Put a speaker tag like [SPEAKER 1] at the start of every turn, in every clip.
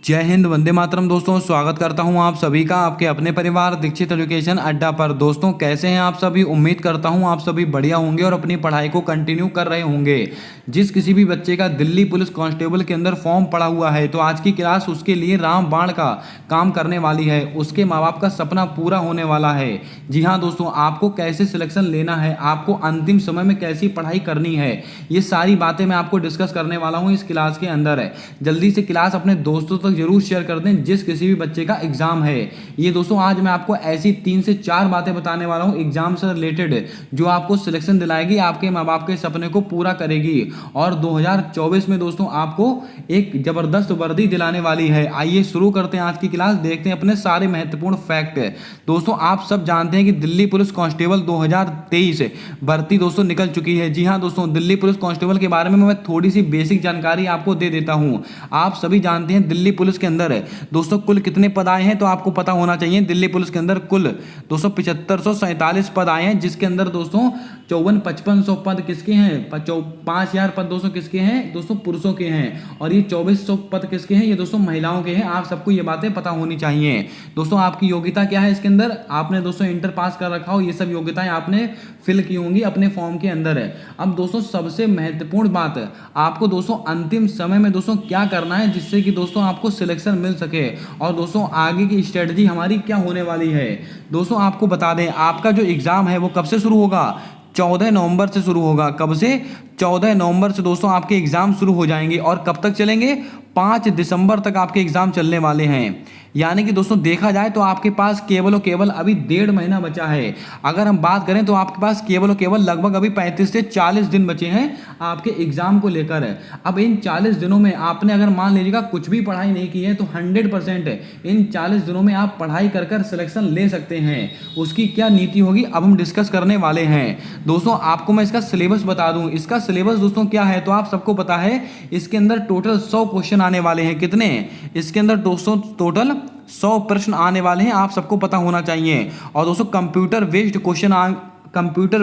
[SPEAKER 1] जय हिंद, वंदे मातरम। दोस्तों स्वागत करता हूं आप सभी का आपके अपने परिवार दीक्षित एजुकेशन अड्डा पर। दोस्तों कैसे हैं आप सभी? उम्मीद करता हूं आप सभी बढ़िया होंगे और अपनी पढ़ाई को कंटिन्यू कर रहे होंगे। जिस किसी भी बच्चे का दिल्ली पुलिस कांस्टेबल के अंदर फॉर्म पड़ा हुआ है तो आज की क्लास उसके लिए रामबाण का काम करने वाली है। उसके माँ बाप का सपना पूरा होने वाला है। जी हाँ दोस्तों, आपको कैसे सिलेक्शन लेना है, आपको अंतिम समय में कैसी पढ़ाई करनी है, ये सारी बातें मैं आपको डिस्कस करने वाला हूँ इस क्लास के अंदर है। जल्दी से क्लास अपने दोस्तों तक जरूर शेयर कर दें जिस किसी भी बच्चे का एग्जाम है। ये दोस्तों आज मैं आपको ऐसी 3 से 4 बातें बताने वाला हूं एग्जाम से रिलेटेड जो आपको सिलेक्शन दिलाएगी, आपके माँ बाप के सपने को पूरा करेगी और 2024 में दोस्तों आपको एक जबरदस्त वर्दी दिलाने वाली है। आइए शुरू करते हैं आज की क्लास, देखते हैं अपने सारे महत्वपूर्ण फैक्ट। दोस्तों आप सब जानते हैं कि दिल्ली पुलिस कांस्टेबल 2023 भर्ती दोस्तों निकल चुकी है। जी हाँ दोस्तों, दिल्ली पुलिस कांस्टेबल के बारे में मैं थोड़ी सी बेसिक जानकारी आपको दे देता हूं। आप सभी जानते हैं दिल्ली पुलिस के अंदर दोस्तों कुल कितने पद आए हैं, तो आपको पता होना चाहिए दिल्ली पुलिस के अंदर कुल 7547 पद आए हैं, जिसके अंदर दोस्तों 54-5500 पद किसके हैं, 5000 पद दोस्तों किसके हैं, दोस्तों पुरुषों के हैं, और ये 2400 पद किसके हैं, ये दोस्तों महिलाओं के हैं। आप सबको ये बातें पता होनी चाहिए। दोस्तों आपकी योग्यता क्या है इसके अंदर, आपने दोस्तों इंटर पास कर रखा हो, ये सब योग्यताएं आपने फिल की होंगी अपने फॉर्म के अंदर है। अब दोस्तों सबसे महत्वपूर्ण बात, आपको दोस्तों अंतिम समय में दोस्तों क्या करना है जिससे कि दोस्तों आपको सिलेक्शन मिल सके, और दोस्तों आगे की स्ट्रेटजी हमारी क्या होने वाली है। दोस्तों आपको बता दें आपका जो एग्जाम है वो कब से शुरू होगा, 14 नवंबर से शुरू होगा। कब से? 14 नवंबर से दोस्तों आपके एग्जाम शुरू हो जाएंगे और कब तक चलेंगे, 5 दिसंबर तक आपके एग्जाम चलने वाले हैं। यानी कि दोस्तों देखा जाए तो आपके पास केवल और केवल अभी 1.5 महीना बचा है। अगर हम बात करें तो आपके पास केवल और केवल लगभग अभी 35 से 40 दिन बचे हैं आपके एग्जाम को लेकर। अब इन 40 दिनों में आपने अगर मान लीजिएगा कुछ भी पढ़ाई नहीं की है तो 100% इन 40 दिनों में आप पढ़ाई कर कर सिलेक्शन ले सकते हैं। उसकी क्या नीति होगी अब हम डिस्कस करने वाले हैं। दोस्तों आपको मैं इसका सिलेबस बता दूं। इसका सिलेबस दोस्तों क्या है तो आप सबको पता है, इसके अंदर टोटल 100 क्वेश्चन आने वाले हैं। कितने? इसके अंदर दोस्तों टोटल 100 प्रश्न आने वाले हैं, आप सबको पता होना चाहिए। और दोस्तों कंप्यूटर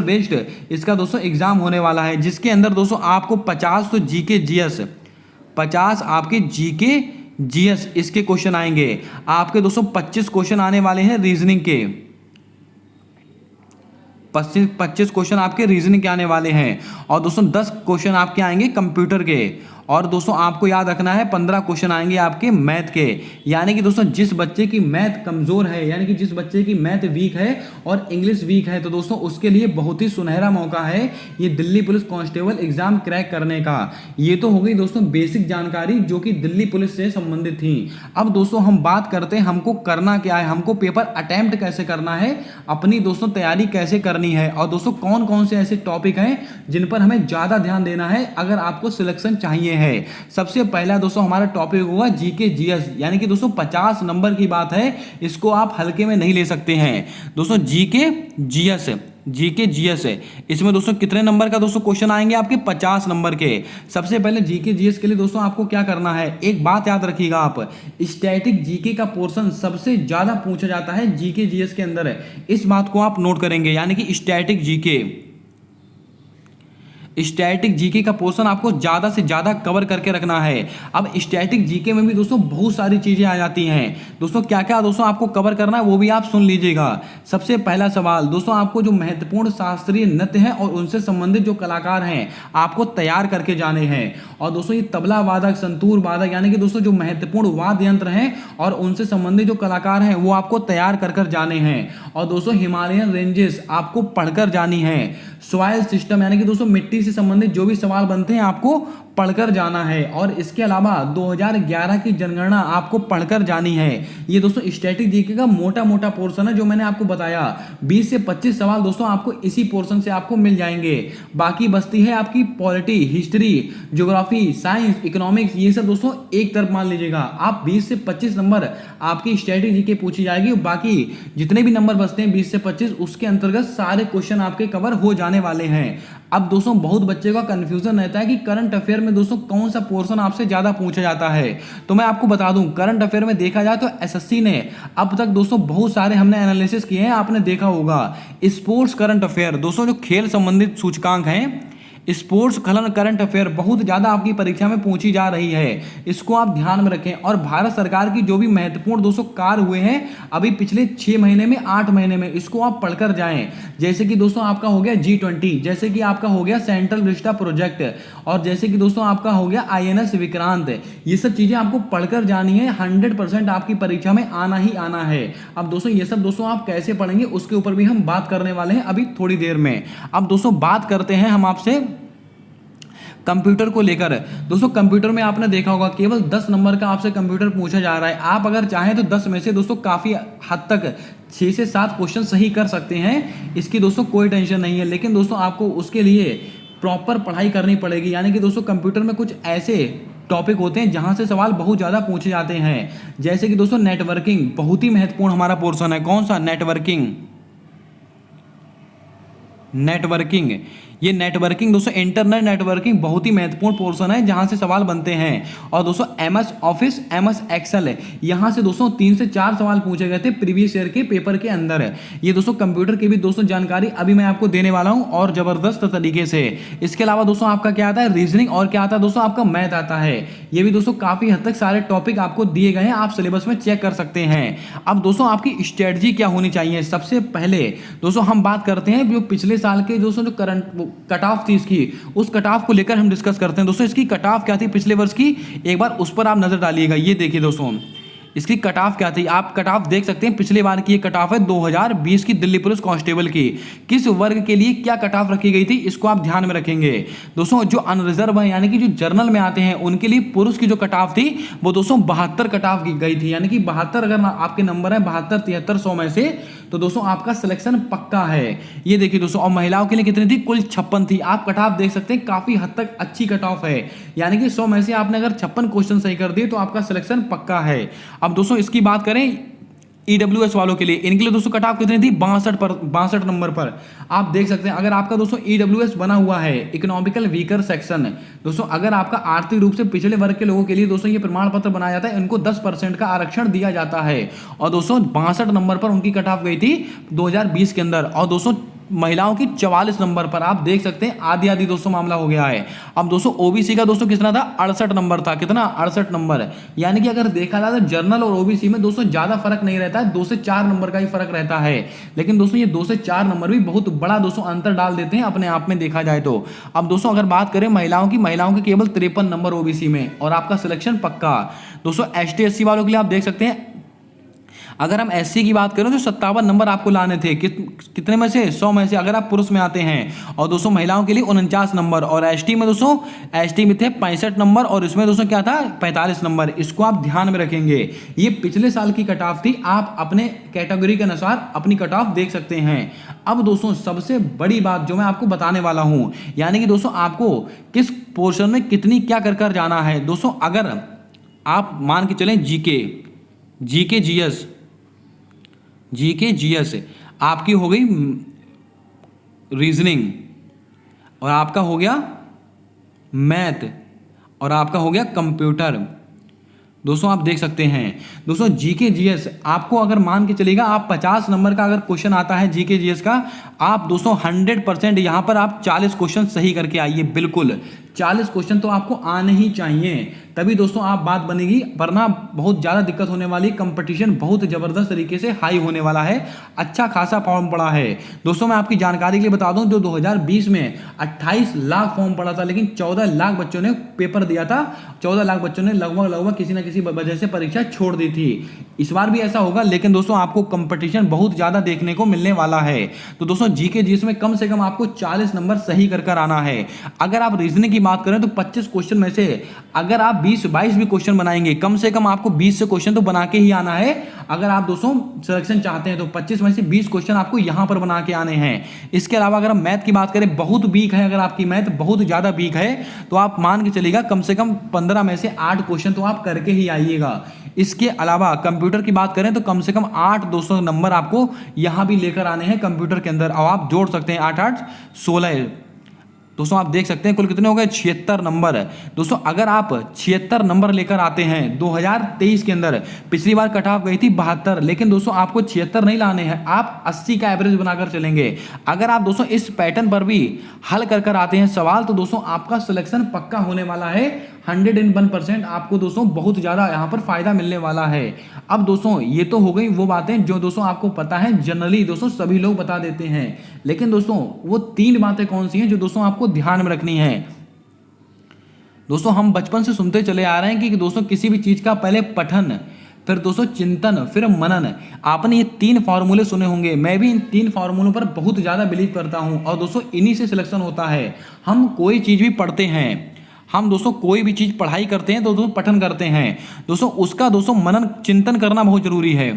[SPEAKER 1] बेस्ड इसका दोस्तों एग्जाम होने वाला है, जिसके अंदर दोस्तों आपको 50 तो जीके जीएस 50 आपके जीके जीएस इसके क्वेश्चन आएंगे। आपके दोस्तों 25 क्वेश्चन आने वाले हैं रीजनिंग के, 25 क्वेश्चन आपके रीजनिंग के आने वाले हैं। और दोस्तों 10 क्वेश्चन आपके आएंगे कंप्यूटर के। और दोस्तों आपको याद रखना है 15 क्वेश्चन आएंगे आपके मैथ के। यानी कि दोस्तों जिस बच्चे की मैथ कमजोर है, यानी कि जिस बच्चे की मैथ वीक है और इंग्लिश वीक है, तो दोस्तों उसके लिए बहुत ही सुनहरा मौका है ये Delhi police constable exam crack करने का। ये तो हो गई दोस्तों बेसिक जानकारी जो कि दिल्ली पुलिस से संबंधित थी। अब दोस्तों हम बात करते हैं हमको करना क्या है, हमको पेपर अटेम्प्ट कैसे करना है, अपनी दोस्तों तैयारी कैसे करनी है, और दोस्तों कौन कौन से ऐसे टॉपिक हैं जिन पर हमें ज्यादा ध्यान देना है अगर आपको सिलेक्शन चाहिए है। सबसे पहला दोस्तों हमारा टॉपिक होगा जीके जीएस, यानी कि दोस्तों 50 नंबर की बात है, इसको आप हल्के में नहीं ले सकते हैं। दोस्तों जीके जीएस है, इसमें दोस्तों कितने नंबर का दोस्तों क्वेश्चन आएंगे आपके 50 नंबर के। सबसे पहले जीके जीएस के लिए दोस्तों आपको क्या करना है, एक बात याद रखिएगा आप, स्टैटिक जीके का पोर्शन सबसे ज्यादा पूछा जाता है जीके जीएस के अंदर है। इस बात को आप नोट करेंगे, यानी कि स्टैटिक जीके का पोर्शन आपको ज्यादा से ज्यादा कवर करके रखना है। अब स्टैटिक जीके में भी दोस्तों बहुत सारी चीजें आ जाती हैं। दोस्तों क्या क्या दोस्तों आपको कवर करना है वो भी आप सुन लीजिएगा। सबसे पहला सवाल, दोस्तों आपको जो महत्वपूर्ण शास्त्रीय नृत्य है और उनसे संबंधित जो कलाकार हैं आपको तैयार करके जाने हैं। और दोस्तों ये तबला वादक, संतूर वादक, यानी कि दोस्तों जो महत्वपूर्ण वाद्य यंत्र हैं और उनसे संबंधित जो कलाकार हैं वो आपको तैयार कर कर जाने हैं। और दोस्तों हिमालयन रेंजेस आपको पढ़कर जानी है। सॉइल सिस्टम, यानी कि दोस्तों मिट्टी से संबंधित जो भी सवाल बनते हैं आपको पढ़कर जाना है। और इसके अलावा 2011 की जनगणना आपको पढ़कर जानी है। ये दोस्तों स्टैटिक जीके का मोटा मोटा पोर्शन है जो मैंने आपको बताया। 20 से 25 सवाल दोस्तों आपको इसी पोर्शन से आपको मिल जाएंगे। बाकी बचती है आपकी polity, history, geography, science, economics, ये सब दोस्तों एक तरफ मान लीजिएगा। आप 20 से 25 नंबर आपकी स्टैटिक जीके पूछी जाएगी, बाकी जितने भी नंबर बचते हैं 20 से 25 उसके अंतर्गत सारे क्वेश्चन आपके कवर हो जाने वाले हैं। अब दोस्तों बहुत बच्चे का कंफ्यूजन रहता है कि करंट अफेयर में दोस्तों कौन सा पोर्शन आपसे ज्यादा पूछा जाता है। तो मैं आपको बता दूं, करंट अफेयर में देखा जाए तो एसएससी ने अब तक दोस्तों बहुत सारे हमने एनालिसिस किए हैं, आपने देखा होगा। स्पोर्ट्स करंट अफेयर दोस्तों जो खेल संबंधित सूचकांक हैं स्पोर्ट्स खलन करंट अफेयर बहुत ज़्यादा आपकी परीक्षा में पूछी जा रही है, इसको आप ध्यान में रखें। और भारत सरकार की जो भी महत्वपूर्ण दोस्तों कार्य हुए हैं अभी पिछले 6 महीने में 8 महीने में, इसको आप पढ़कर जाएं। जैसे कि दोस्तों आपका हो गया G20, जैसे कि आपका हो गया सेंट्रल विस्टा प्रोजेक्ट, और जैसे कि दोस्तों आपका हो गया INS विक्रांत। ये सब चीज़ें आपको पढ़कर जानी है, 100% आपकी परीक्षा में आना ही आना है। अब दोस्तों ये सब दोस्तों आप कैसे पढ़ेंगे उसके ऊपर भी हम बात करने वाले हैं अभी थोड़ी देर में। अब दोस्तों बात करते हैं हम आपसे कंप्यूटर को लेकर। दोस्तों कंप्यूटर में आपने देखा होगा केवल 10 नंबर का आपसे कंप्यूटर पूछा जा रहा है। आप अगर चाहें तो 10 में से दोस्तों काफ़ी हद तक 6 से 7 क्वेश्चन सही कर सकते हैं, इसकी दोस्तों कोई टेंशन नहीं है। लेकिन दोस्तों आपको उसके लिए प्रॉपर पढ़ाई करनी पड़ेगी। यानी कि दोस्तों कंप्यूटर में कुछ ऐसे टॉपिक होते हैं जहां से सवाल बहुत ज़्यादा पूछे जाते हैं, जैसे कि दोस्तों नेटवर्किंग बहुत ही महत्वपूर्ण हमारा पोर्शन है। कौन सा? नेटवर्किंग। ये नेटवर्किंग दोस्तों इंटरनेट नेटवर्किंग बहुत ही महत्वपूर्ण पोर्शन है जहां से सवाल बनते हैं। और दोस्तों MS ऑफिस, MS एक्सेल यहां से दोस्तों 3 से 4 सवाल पूछे गए थे प्रीवियस ईयर के पेपर के अंदर। ये दोस्तों कंप्यूटर की भी दोस्तों जानकारी अभी मैं आपको देने वाला हूं और जबरदस्त तरीके से। इसके अलावा दोस्तों आपका क्या आता है? रीजनिंग। और क्या आता है दोस्तों? आपका मैथ आता है। ये भी दोस्तों काफी हद तक सारे टॉपिक आपको दिए गए हैं, आप सिलेबस में चेक कर सकते हैं। अब दोस्तों आपकी स्ट्रेटजी क्या होनी चाहिए? सबसे पहले दोस्तों हम बात करते हैं जो पिछले साल के दोस्तों जो करंट कट ऑफ थी इसकी, उस कट ऑफ को लेकर हम डिस्कस करते हैं। दोस्तों इसकी कट ऑफ क्या थी पिछले वर्ष की, एक बार उस पर आप नजर डालिएगा। ये देखिए दोस्तों इसकी कट ऑफ क्या थी, आप कट ऑफ देख सकते हैं। पिछले बार की ये कट ऑफ है 2020 की दिल्ली पुलिस कांस्टेबल की। किस वर्ग के लिए क्या कट ऑफ रखी गई थी इसको आप ध्यान में रखेंगे। दोस्तों जो अनरिजर्व है यानी कि जो जर्नल में आते हैं उनके लिए पुरुष की जो कट ऑफ थी वो दोस्तों 72 कट ऑफ की गई थी। यानी कि 72 अगर आपके नंबर है 72, 73, 100 में से, तो दोस्तों आपका सिलेक्शन पक्का है। ये देखिए दोस्तों, और महिलाओं के लिए कितनी थी? कुल 56 थी। आप कट ऑफ देख सकते हैं, काफी हद तक अच्छी कट ऑफ है। यानी कि 100 में से आपने अगर 56 क्वेश्चन सही कर दिए तो आपका सिलेक्शन पक्का है। अब दोस्तों इसकी बात करें EWS वालों के लिए, इनके लिए दोस्तों कट ऑफ कितनी थी? 62 नंबर पर। आप देख सकते हैं अगर आपका दोस्तों EWS बना हुआ है इकोनॉमिकल वीकर सेक्शन, दोस्तों अगर आपका आर्थिक रूप से पिछड़े वर्ग के लोगों के लिए दोस्तों ये प्रमाण पत्र बनाया जाता है, इनको 10% का आरक्षण दिया जाता है। और दोस्तों 62 नंबर पर उनकी कट ऑफ गई थी 2020 के अंदर। और दोस्तों महिलाओं की 44 नंबर पर आप देख सकते हैं आधी आधी दोस्तों मामला हो गया है। अब दोस्तों OBC का दोस्तों कितना था? 68 नंबर था। कितना? 68 नंबर। यानी कि अगर देखा जाए तो जर्नल और OBC में दोस्तों ज्यादा फर्क नहीं रहता है, 2 से 4 नंबर का ही फर्क रहता है। लेकिन दोस्तों ये 2 से 4 नंबर भी बहुत बड़ा दोस्तों अंतर डाल देते हैं अपने आप में देखा जाए तो। अब दोस्तों अगर बात करें महिलाओं की केवल 53 नंबर OBC में, और आपका सिलेक्शन पक्का। दोस्तों ST SC वालों के लिए आप देख सकते हैं, अगर हम SC की बात करें तो 57 नंबर आपको लाने थे। कितने में से? 100 में से, अगर आप पुरुष में आते हैं। और दोस्तों महिलाओं के लिए 49 नंबर, और ST में दोस्तों ST में थे 65 नंबर, और इसमें दोस्तों क्या था? 45 नंबर। इसको आप ध्यान में रखेंगे। ये पिछले साल की कट ऑफ थी, आप अपने कैटेगरी के अनुसार अपनी कट ऑफ देख सकते हैं। अब दोस्तों सबसे बड़ी बात जो मैं आपको बताने वाला हूं, यानी कि दोस्तों आपको किस पोर्शन में कितनी क्या कर जाना है। दोस्तों अगर आप मान के चलें जीके जीएस आपकी हो गई रीजनिंग, और आपका हो गया मैथ, और आपका हो गया कंप्यूटर। दोस्तों आप देख सकते हैं दोस्तों जीके जीएस आपको अगर मान के चलेगा आप 50 नंबर का अगर क्वेश्चन आता है जीके जीएस का, आप दोस्तों 100% यहां पर आप 40 क्वेश्चन सही करके आइए। बिल्कुल 40 क्वेश्चन तो आपको आने ही चाहिए, तभी दोस्तों आप बात बनेगी, वरना बहुत ज़्यादा दिक्कत होने वाली। कंपटीशन बहुत ज़बरदस्त तरीके से हाई होने वाला है, अच्छा खासा फॉर्म पड़ा है। दोस्तों मैं आपकी जानकारी के लिए बता दूं, जो 2020 में 28 लाख फॉर्म पड़ा था, लेकिन 14 लाख बच्चों ने पेपर दिया था। 14 लाख बच्चों ने लगभग किसी न किसी वजह से परीक्षा छोड़ दी थी। इस बार भी ऐसा होगा, लेकिन दोस्तों आपको कंपटीशन बहुत ज़्यादा देखने को मिलने वाला है। तो दोस्तों जीके जीएस में कम से कम आपको 40 नंबर सही कर आना है। अगर आप रीजनिंग की बात करें तो 25 क्वेश्चन में से अगर आप 20-22 भी क्वेश्चन बनाएंगे, कम से कम आपको 20 से क्वेश्चन तो बना के ही आना है। अगर आप दोस्तों सिलेक्शन चाहते हैं तो 25 में से 20 क्वेश्चन आपको यहां पर बना के आने हैं। इसके अलावा अगर हम मैथ की बात करें, बहुत वीक है, अगर आपकी मैथ बहुत ज्यादा वीक है तो आप मान के चलिएगा कम से कम 15 में से 8 क्वेश्चन तो आप करके ही आइएगा। इसके अलावा कंप्यूटर की बात करें तो कम से कम 8 200 नंबर आपको यहां भी लेकर आने हैं कंप्यूटर के अंदर, और आप जोड़ सकते हैं 8 8 16 दोस्तों आप देख सकते हैं कुल कितने हो गए, 76 नंबर। दोस्तों अगर आप 76 नंबर लेकर आते हैं 2023 के अंदर, पिछली बार कट ऑफ गई थी 72, लेकिन दोस्तों आपको 76 नहीं लाने हैं, आप 80 का एवरेज बनाकर चलेंगे। अगर आप दोस्तों इस पैटर्न पर भी हल कर आते हैं सवाल, तो दोस्तों आपका सिलेक्शन पक्का होने वाला है। 101% आपको दोस्तों बहुत ज़्यादा यहाँ पर फायदा मिलने वाला है। अब दोस्तों ये तो हो गई वो बातें जो दोस्तों आपको पता है, जनरली दोस्तों सभी लोग बता देते हैं, लेकिन दोस्तों वो 3 बातें कौन सी हैं जो दोस्तों आपको ध्यान में रखनी है। दोस्तों हम बचपन से सुनते चले आ रहे हैं कि दोस्तों किसी भी चीज़ का पहले पठन, फिर दोस्तों चिंतन, फिर मनन। आपने ये 3 फार्मूले सुने होंगे, मैं भी इन 3 फार्मूलों पर बहुत ज़्यादा बिलीव करता हूँ, और दोस्तों इन्हीं से सिलेक्शन होता है। हम कोई चीज़ भी पढ़ते हैं, हम दोस्तों कोई भी चीज़ पढ़ाई करते हैं तो दोस्तों पठन करते हैं, दोस्तों उसका दोस्तों मनन चिंतन करना बहुत जरूरी है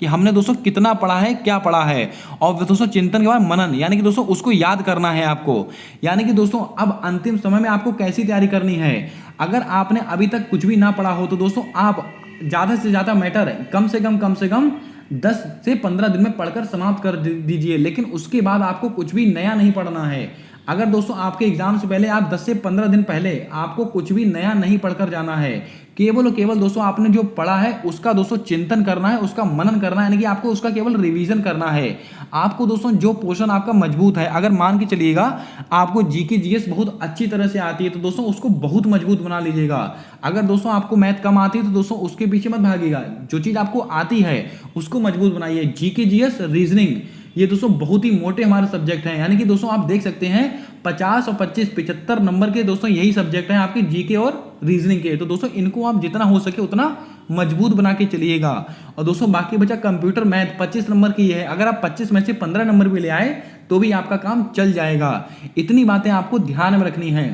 [SPEAKER 1] कि हमने दोस्तों कितना पढ़ा है, क्या पढ़ा है, और दोस्तों चिंतन के बाद मनन, यानी कि दोस्तों उसको याद करना है आपको। यानी कि दोस्तों अब अंतिम समय में आपको कैसी तैयारी करनी है। अगर आपने अभी तक कुछ भी ना पढ़ा हो तो दोस्तों आप ज़्यादा से ज़्यादा मैटर कम से कम 10 से 15 दिन में पढ़कर समाप्त कर दीजिए, लेकिन उसके बाद आपको कुछ भी नया नहीं पढ़ना है। अगर दोस्तों आपके एग्जाम से पहले आप 10 से 15 दिन पहले आपको कुछ भी नया नहीं पढ़कर जाना है, केवल और केवल दोस्तों आपने जो पढ़ा है उसका दोस्तों चिंतन करना है, उसका मनन करना है, यानी कि आपको उसका केवल रिवीजन करना है। आपको दोस्तों जो पोर्शन आपका मजबूत है, अगर मान के चलिएगा आपको जीके जीएस बहुत अच्छी तरह से आती है तो दोस्तों उसको बहुत मजबूत बना लीजिएगा। अगर दोस्तों आपको मैथ कम आती है तो दोस्तों उसके पीछे मत भागिएगा, जो चीज़ आपको आती है उसको मजबूत बनाइए। जीके जीएस रीजनिंग ये दोस्तों बहुत ही मोटे हमारे सब्जेक्ट हैं, यानी कि दोस्तों आप देख सकते हैं 50 और 25 75 नंबर के दोस्तों यही सब्जेक्ट हैं आपके जीके और रीजनिंग के। तो दोस्तों इनको आप जितना हो सके उतना मजबूत बना के चलिएगा। और दोस्तों बाकी बचा कंप्यूटर मैथ 25 नंबर की है, अगर आप 25 में से 15 नंबर भी ले आए तो भी आपका काम चल जाएगा। इतनी बातें आपको ध्यान में रखनी है।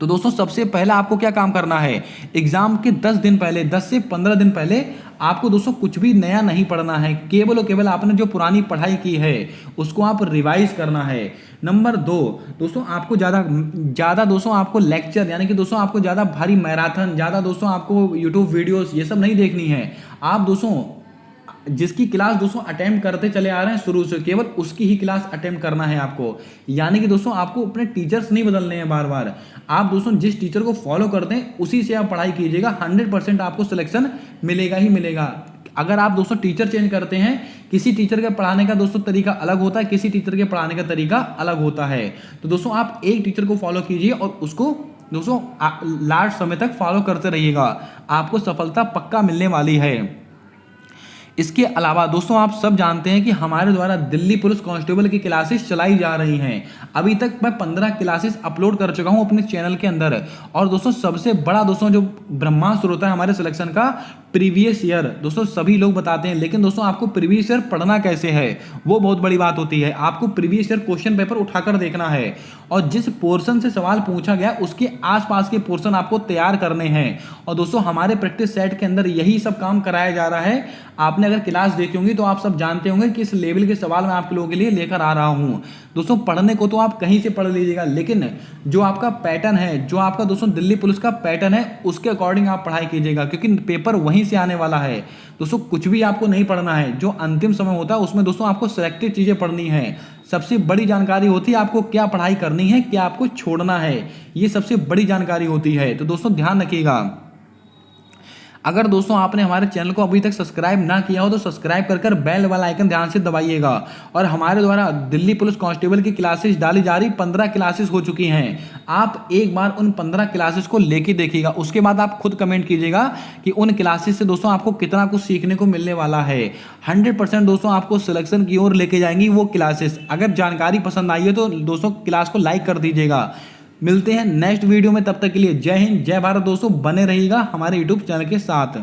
[SPEAKER 1] तो दोस्तों सबसे पहला आपको क्या काम करना है, एग्जाम के 10 दिन पहले, 10 से 15 दिन पहले आपको दोस्तों कुछ भी नया नहीं पढ़ना है, केवल और केवल आपने जो पुरानी पढ़ाई की है उसको आप रिवाइज करना है। नंबर 2 दोस्तों आपको ज़्यादा दोस्तों आपको लेक्चर, यानी कि दोस्तों आपको ज़्यादा भारी मैराथन, ज़्यादा दोस्तों आपको यूट्यूब वीडियोस ये सब नहीं देखनी है। आप दोस्तों जिसकी क्लास दोस्तों अटेम्प्ट करते चले आ रहे हैं शुरू से, केवल उसकी ही क्लास अटेम्प्ट करना है आपको। यानी कि दोस्तों आपको अपने टीचर्स नहीं बदलने हैं बार बार, आप दोस्तों जिस टीचर को फॉलो करते हैं उसी से आप पढ़ाई कीजिएगा, 100% आपको सिलेक्शन मिलेगा ही मिलेगा। अगर आप दोस्तों टीचर चेंज करते हैं, किसी टीचर के पढ़ाने का दोस्तों तरीका अलग होता है, किसी टीचर के पढ़ाने का तरीका अलग होता है, तो दोस्तों आप एक टीचर को फॉलो कीजिए और उसको दोस्तों लास्ट समय तक फॉलो करते रहिएगा, आपको सफलता पक्का मिलने वाली है। इसके अलावा दोस्तों आप सब जानते हैं कि हमारे द्वारा दिल्ली पुलिस कांस्टेबल की क्लासेस चलाई जा रही हैं। अभी तक मैं 15 क्लासेस अपलोड कर चुका हूं अपने चैनल के अंदर। और दोस्तों सबसे बड़ा दोस्तों जो ब्रह्मास्त्र होता है हमारे सिलेक्शन का, प्रीवियस ईयर। दोस्तों सभी लोग बताते हैं, लेकिन दोस्तों आपको प्रीवियस ईयर पढ़ना कैसे है वो बहुत बड़ी बात होती है। आपको प्रीवियस ईयर क्वेश्चन पेपर उठाकर देखना है और जिस पोर्शन से सवाल पूछा गया उसके आसपास के पोर्शन आपको तैयार करने हैं। और दोस्तों हमारे प्रैक्टिस सेट के अंदर यही सब काम कराया जा रहा है। आपने अगर क्लास देखी होंगी तो आप सब जानते होंगे किस लेवल के सवाल मैं आप लोगों के लिए लेकर आ रहा हूं। दोस्तों पढ़ने को तो आप कहीं से पढ़ लीजिएगा, लेकिन जो आपका पैटर्न है, जो आपका दोस्तों दिल्ली पुलिस का पैटर्न है, उसके अकॉर्डिंग आप पढ़ाई कीजिएगा, क्योंकि पेपर वहीं से आने वाला है। दोस्तों कुछ भी आपको नहीं पढ़ना है, जो अंतिम समय होता है उसमें दोस्तों आपको सिलेक्टेड चीज़ें पढ़नी है। सबसे बड़ी जानकारी होती है आपको क्या पढ़ाई करनी है, क्या आपको छोड़ना है, ये सबसे बड़ी जानकारी होती है। तो दोस्तों ध्यान रखिएगा। अगर दोस्तों आपने हमारे चैनल को अभी तक सब्सक्राइब ना किया हो तो सब्सक्राइब कर बेल वाला आइकन ध्यान से दबाइएगा। और हमारे द्वारा दिल्ली पुलिस कांस्टेबल की क्लासेस डाली जा रही 15 क्लासेस हो चुकी हैं। आप एक बार उन 15 क्लासेस को लेके देखिएगा, उसके बाद आप खुद कमेंट कीजिएगा कि उन क्लासेस से दोस्तों आपको कितना कुछ सीखने को मिलने वाला है। 100% दोस्तों आपको सिलेक्शन की ओर लेके जाएंगी वो क्लासेस। अगर जानकारी पसंद आई है तो दोस्तों क्लास को लाइक कर दीजिएगा। मिलते हैं नेक्स्ट वीडियो में, तब तक के लिए जय हिंद जय भारत। दोस्तों बने रहिएगा हमारे यूट्यूब चैनल के साथ।